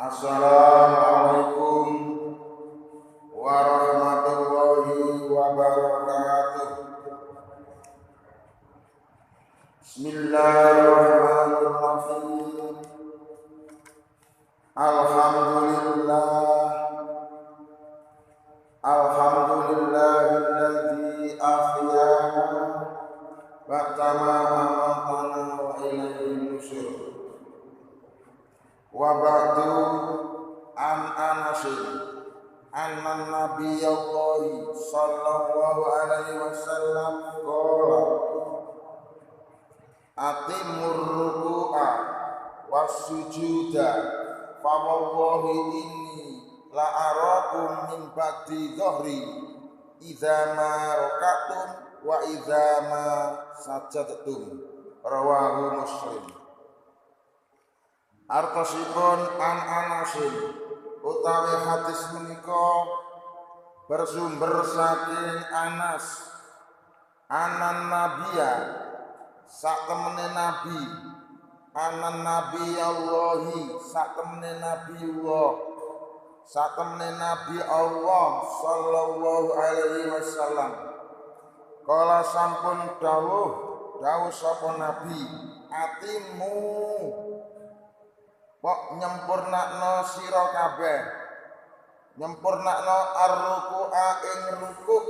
Assalamualaikum warahmatullahi wabarakatuh. Bismillahirrahmanirrahim. Alhamdulillahilladzi ahyana ba'dama amatana wa ilaihi nusyur. Wa ba'du an Anasin anna Nabiyallahi sallallahu alaihi wasallam qala atimur ruku'a was-sujuda fa wallahi inni la arakum min ba'di dhahri idza ma raka'tum wa idza ma sajadtum. Rawahu Muslim. Artosipun an Anasin utawi hadis menika bersumber saking Anas anan nabiya sak temene nabi, anan nabi Allahi sak temene nabiullah, sak temene nabi Allah sallallahu alaihi wasallam. Kala sampun dawuh sapa nabi, atimu kok nyempurnakno sira kabeh, nyempurnakno ar-ruku'a ing rukuk,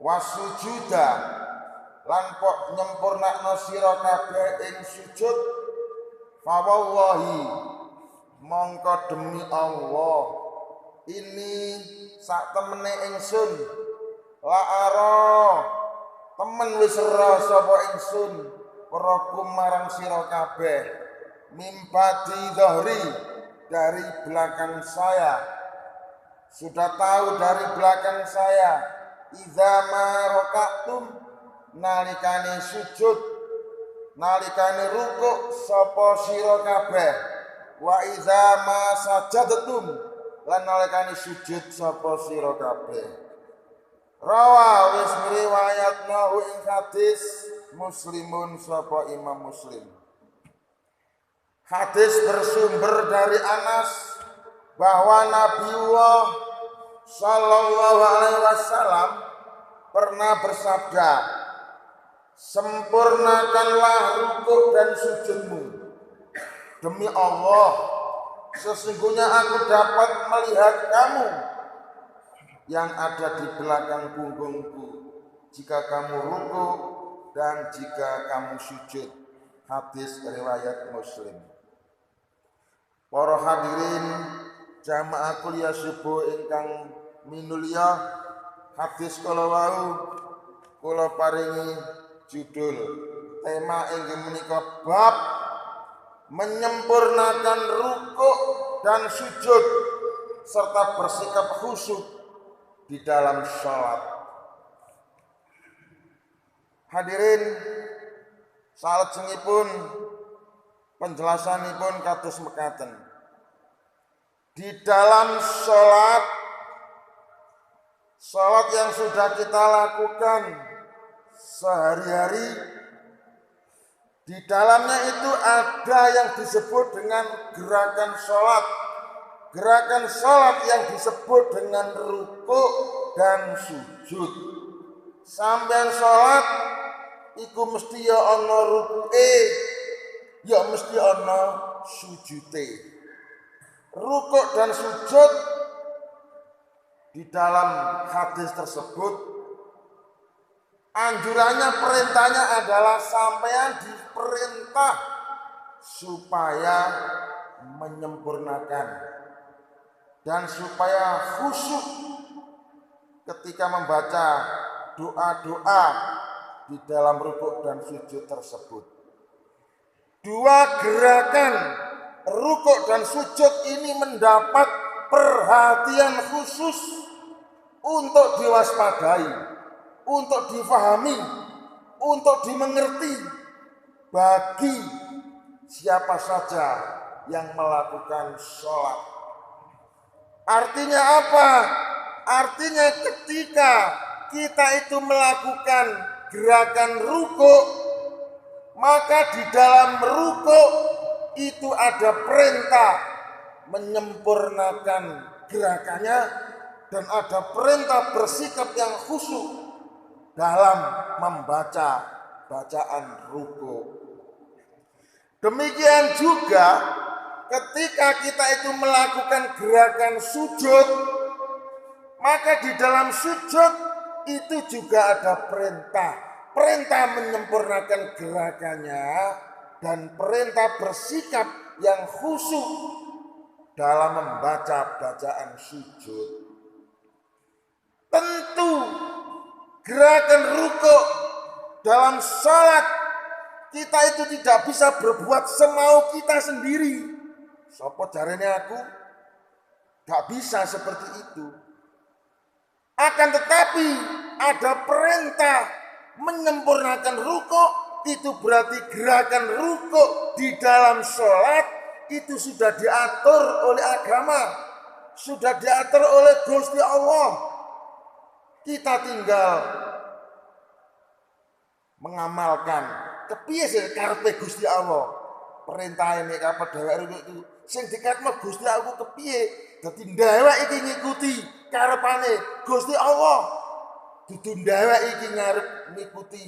wasujuda lan kok nyempurnakno sira kabeh ing sujud. Fa wallahi mongko demi Allah, ini sak temene ingsun la ara temen wis ora sapa ingsun parakum marang sira kabeh mimpati dhahri dari belakang saya, sudah tahu dari belakang saya. Idza ma raka'tum nalikane sujud, nalikane rukuk sapa sira kabeh, wa idza ma sajadtum lan nalikane sujud sapa sira kabeh. Rawa wis ngriwayatnahu ing hadis Muslimun sapa Imam Muslim. Hadis bersumber dari Anas bahwa Nabiullah sallallahu alaihi wasallam pernah bersabda, sempurnakanlah rukuk dan sujudmu. Demi Allah, sesungguhnya aku dapat melihat kamu yang ada di belakang punggungku jika kamu rukuk dan jika kamu sujud. Hadis riwayat Muslim. Para hadirin jamaah kuliah subuh ingkang minulya, hadis kala wau kula paringi judul tema inggih menika bab menyempurnakan rukuk dan sujud serta bersikap khusyuk di dalam salat. Hadirin, salajengipun penjelasanipun kados mekaten. Di dalam salat yang sudah kita lakukan sehari-hari, di dalamnya itu ada yang disebut dengan gerakan salat. Gerakan salat yang disebut dengan rukuk dan sujud. Sampeyan salat iku mesti ya ana rukuke, ya mesti ana sujute. Rukuk dan sujud di dalam hadis tersebut anjurannya, perintahnya adalah sampean diperintah supaya menyempurnakan dan supaya khusyuk ketika membaca doa-doa di dalam rukuk dan sujud tersebut. Dua gerakan rukuk dan sujud ini mendapat perhatian khusus untuk diwaspadai, untuk difahami, untuk dimengerti bagi siapa saja yang melakukan sholat. Artinya apa? Artinya ketika kita itu melakukan gerakan rukuk, maka di dalam rukuk itu ada perintah menyempurnakan gerakannya, dan ada perintah bersikap yang khusyuk dalam membaca bacaan ruku. Demikian juga ketika kita itu melakukan gerakan sujud, maka di dalam sujud itu juga ada perintah menyempurnakan gerakannya dan perintah bersikap yang khusyuk dalam membaca bacaan sujud. Tentu gerakan ruku dalam sholat kita itu tidak bisa berbuat semau kita sendiri. Sopo jarene aku gak bisa seperti itu. Akan tetapi ada perintah menyempurnakan ruku, itu berarti gerakan ruku di dalam sholat itu sudah diatur oleh agama, sudah diatur oleh Gusti Allah. Kita tinggal mengamalkan kepiye sih karepe Gusti Allah. Perintah ini kapan dhewek itu sing dikatno Gusti aku kepiye, dadi dhewek iki ngikuti karepane Gusti Allah, dudu dhewek iki ngarep ngikuti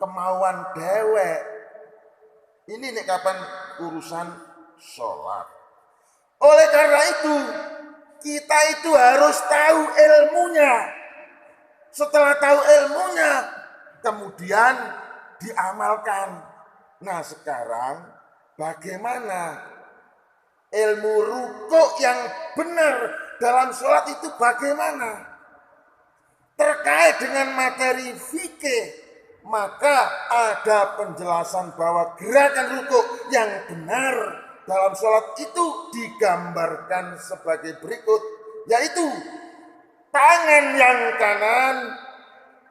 kemauan dhewek. Ini nek kapan urusan sholat. Oleh karena itu kita itu harus tahu ilmunya. Setelah tahu ilmunya kemudian diamalkan. Nah sekarang bagaimana ilmu ruku yang benar dalam sholat itu bagaimana? Terkait dengan materi fikih, maka ada penjelasan bahwa gerakan ruku yang benar dalam sholat itu digambarkan sebagai berikut, yaitu tangan yang kanan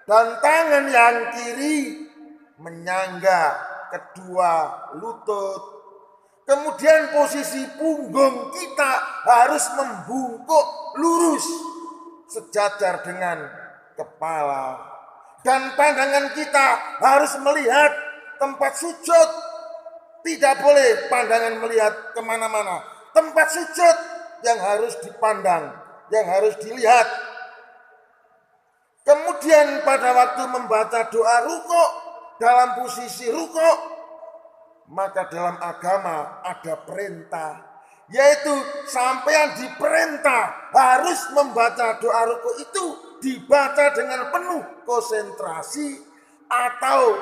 dan tangan yang kiri menyangga kedua lutut. Kemudian posisi punggung kita harus membungkuk lurus sejajar dengan kepala. Dan pandangan kita harus melihat tempat sujud. Tidak boleh pandangan melihat kemana-mana. Tempat sujud yang harus dipandang, yang harus dilihat. Kemudian pada waktu membaca doa ruku, dalam posisi ruku, maka dalam agama ada perintah, yaitu sampean diperintah harus membaca doa ruku itu dibaca dengan penuh konsentrasi atau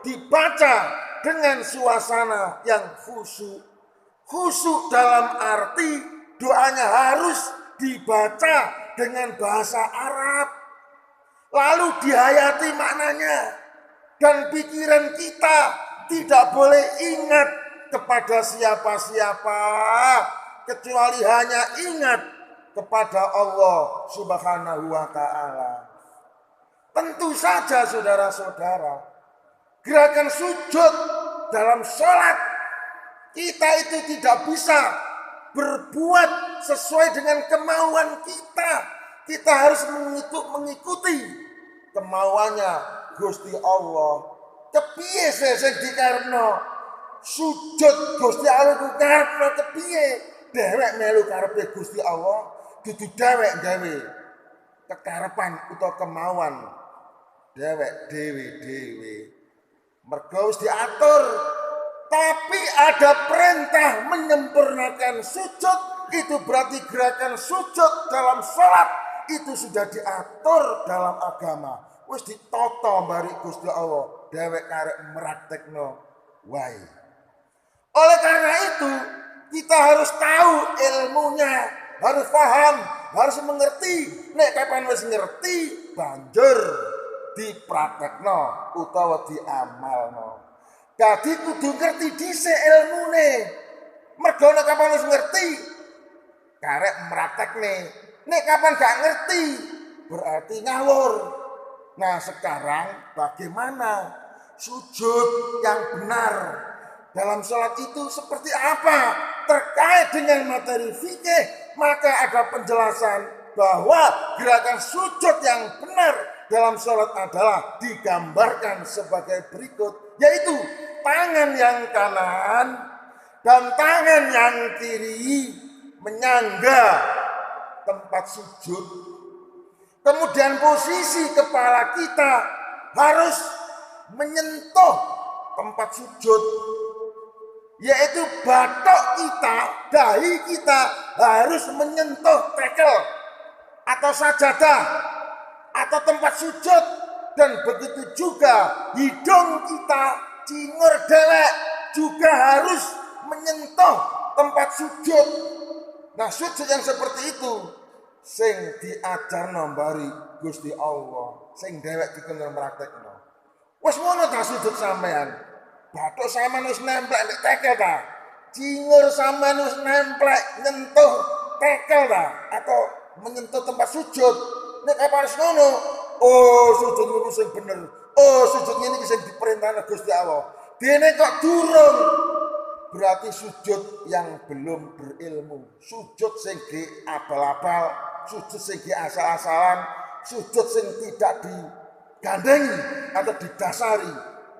dibaca dengan suasana yang khusyuk. Khusyuk dalam arti doanya harus dibaca dengan bahasa Arab, lalu dihayati maknanya, dan pikiran kita tidak boleh ingat kepada siapa-siapa kecuali hanya ingat kepada Allah Subhanahu wa ta'ala. Tentu saja saudara-saudara, gerakan sujud dalam sholat kita itu tidak bisa berbuat sesuai dengan kemauan kita. Kita harus mengikuti kemauannya Gusti Allah. Kepiye sing dikarepno sujud Gusti Allah ku karepno kepiye? Dhewek melu karepe Gusti Allah, dudu dhewek gawe kekarepan utawa kemauan dhewek dhewe-dhewe. Mergo wis diatur. Tapi ada perintah menyempurnakan sujud, itu berarti gerakan sujud dalam sholat itu sudah diatur dalam agama. Wis ditata mbari Gusti Allah, dhewek karek meraktekno wae. Oleh karena itu, kita harus tahu ilmunya, harus paham, harus mengerti. Nek kapan wis ngerti, banjur dipraktekno utawa diamalno. Dadi kudu ngerti dhisik ilmune. Mergo nek kapan wis ngerti, karek meraktekne. Nek kapan gak ngerti, berarti ngawur. Nah sekarang bagaimana sujud yang benar dalam sholat itu seperti apa? Terkait dengan materi fikih, maka ada penjelasan bahwa gerakan sujud yang benar dalam sholat adalah digambarkan sebagai berikut, yaitu tangan yang kanan dan tangan yang kiri menyangga tempat sujud. Kemudian posisi kepala kita harus menyentuh tempat sujud, yaitu batok kita, dahi kita harus menyentuh tekel atau sajadah atau tempat sujud. Dan begitu juga hidung kita, cingur dewek juga harus menyentuh tempat sujud. Nah, sujud yang seperti itu sing diajar nombari Gusti Allah, sing dewek dikon praktekno. Wis ngono ta sujud sampean. Bathuk sampean wis nemplek nek tekel ta. Cingur sampean wis nemplek nyentuh tekel ta atau menyentuh tempat sujud. Nek apa harus ngono? Oh, sujud niku sing bener. Oh, sujud ini sing diperintahkan Gusti Allah. Dene kok durung. Berarti sujud yang belum berilmu. Sujud sing abal-abal, sujud sing asal-asalan, sujud sing tidak digandengi atau didasari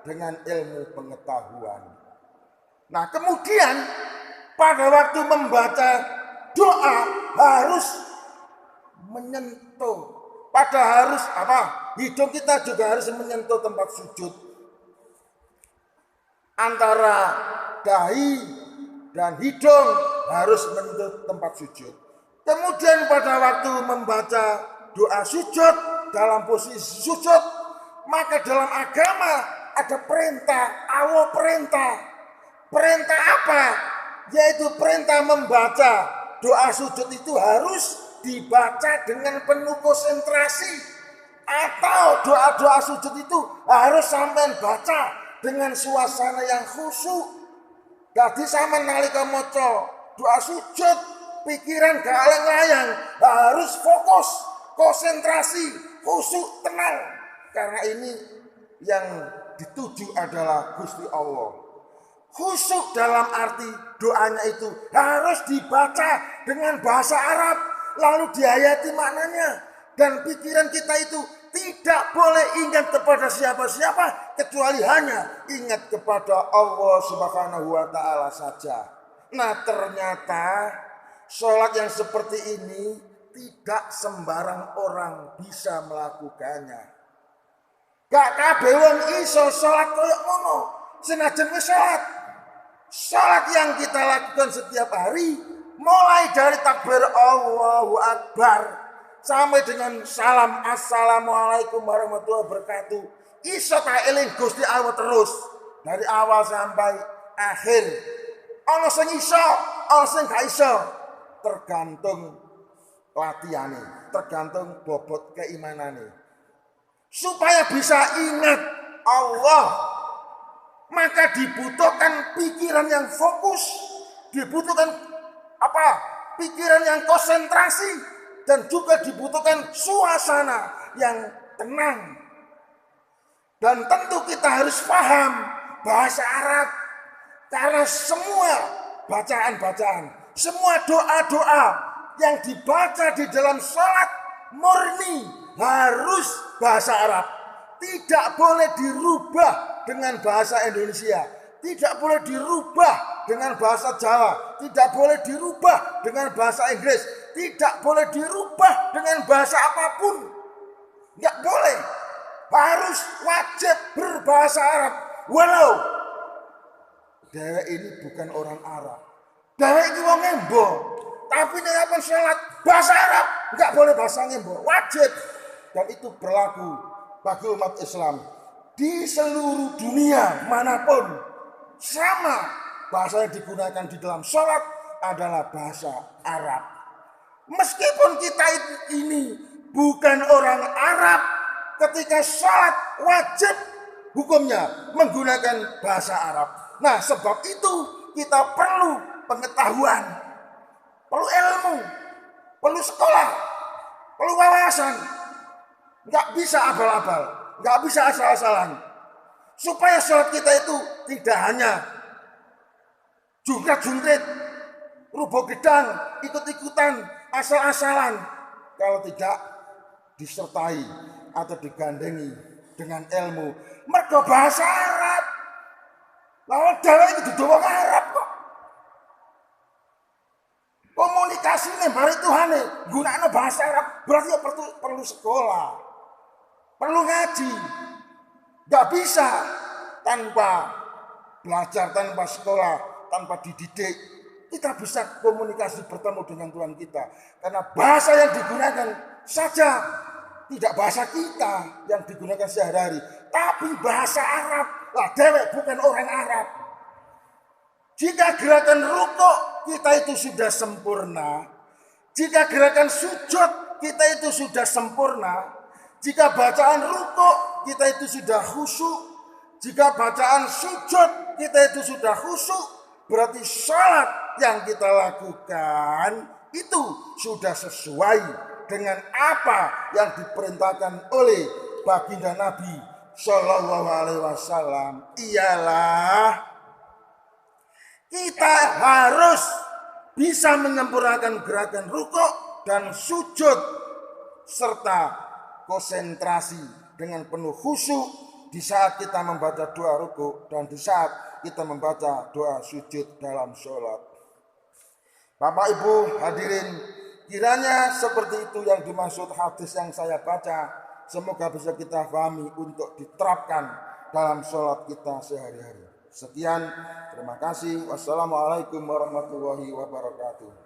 dengan ilmu pengetahuan. Nah, kemudian pada waktu membaca doa harus menyentuh. Pada harus hidung kita juga harus menyentuh tempat sujud. Antara dahi dan hidung harus menyentuh tempat sujud. Kemudian pada waktu membaca doa sujud, dalam posisi sujud, maka dalam agama ada perintah, perintah. Perintah apa? Yaitu perintah membaca doa sujud itu harus dibaca dengan penuh konsentrasi, atau doa-doa sujud itu harus sampean baca dengan suasana yang khusyuk. Dadi sampean nalika maca doa sujud, pikiran gak layang, harus fokus, konsentrasi, khusyuk, tenang. Karena ini yang dituju adalah Gusti Allah. Khusyuk dalam arti doanya itu harus dibaca dengan bahasa Arab, lalu dihayati maknanya. Dan pikiran kita itu tidak boleh ingat kepada siapa-siapa, kecuali hanya ingat kepada Allah Subhanahu wa Ta'ala saja. Nah, ternyata sholat yang seperti ini tidak sembarang orang bisa melakukannya. Gak kabeh wong iso sholat koyo ngono. Senajan wis sholat. Sholat yang kita lakukan setiap hari, mulai dari takbir Allahu Akbar sampai dengan salam assalamualaikum warahmatullahi wabarakatuh, iso ta eling Gusti Allah terus dari awal sampai akhir. Ana sing iso, ana sing gak iso, tergantung latihane, tergantung bobot keimanane. Supaya bisa ingat Allah, maka dibutuhkan pikiran yang fokus, dibutuhkan pikiran yang konsentrasi, dan juga dibutuhkan suasana yang tenang. Dan tentu kita harus paham bahasa Arab, karena semua bacaan-bacaan, semua doa-doa yang dibaca di dalam sholat murni harus bahasa Arab. Tidak boleh dirubah dengan bahasa Indonesia, tidak boleh dirubah dengan bahasa Jawa, tidak boleh dirubah dengan bahasa Inggris, tidak boleh dirubah dengan bahasa apapun. Enggak boleh. Harus wajib berbahasa Arab. Walau dhewek ini bukan orang Arab, dhewek iki wong Embo, tapi nek apa salat bahasa Arab, enggak boleh bahasa Embo, wajib. Dan itu berlaku bagi umat Islam di seluruh dunia manapun, sama bahasa yang digunakan di dalam sholat adalah bahasa Arab. Meskipun kita ini bukan orang Arab, ketika sholat wajib hukumnya menggunakan bahasa Arab. Nah, sebab itu kita perlu pengetahuan, perlu ilmu, perlu sekolah, perlu wawasan. Nggak bisa abal-abal, nggak bisa asal-asalan. Supaya sholat kita itu tidak hanya jungkret-jungkret, rubuh gedang, ikut-ikutan, asal-asalan. Kalau tidak disertai atau digandengi dengan ilmu. Mergo bahasa Arab. Lawan dhewek itu dudu wong Arab kok. Komunikasi asline bare Tuhane gunakno bahasa Arab berarti ya perlu sekolah. Perlu ngaji. Gak bisa tanpa belajar, tanpa sekolah, tanpa dididik. Kita bisa komunikasi bertemu dengan Tuhan kita. Karena bahasa yang digunakan saja tidak bahasa kita yang digunakan sehari-hari. Tapi bahasa Arab. Lah dewek bukan orang Arab. Jika gerakan rukuk kita itu sudah sempurna. Jika gerakan sujud kita itu sudah sempurna. Jika bacaan rukuk kita itu sudah khusyuk. Jika bacaan sujud kita itu sudah khusyuk. Berarti sholat yang kita lakukan itu sudah sesuai dengan apa yang diperintahkan oleh baginda Nabi Shallallahu Alaihi Wasallam. Ialah kita harus bisa menyempurnakan gerakan rukuk dan sujud serta konsentrasi dengan penuh khusyuk di saat kita membaca doa rukuk dan di saat kita membaca doa sujud dalam sholat. Bapak Ibu hadirin, kiranya seperti itu yang dimaksud hadis yang saya baca. Semoga bisa kita pahami untuk diterapkan dalam sholat kita sehari-hari. Sekian, terima kasih. Wassalamualaikum warahmatullahi wabarakatuh.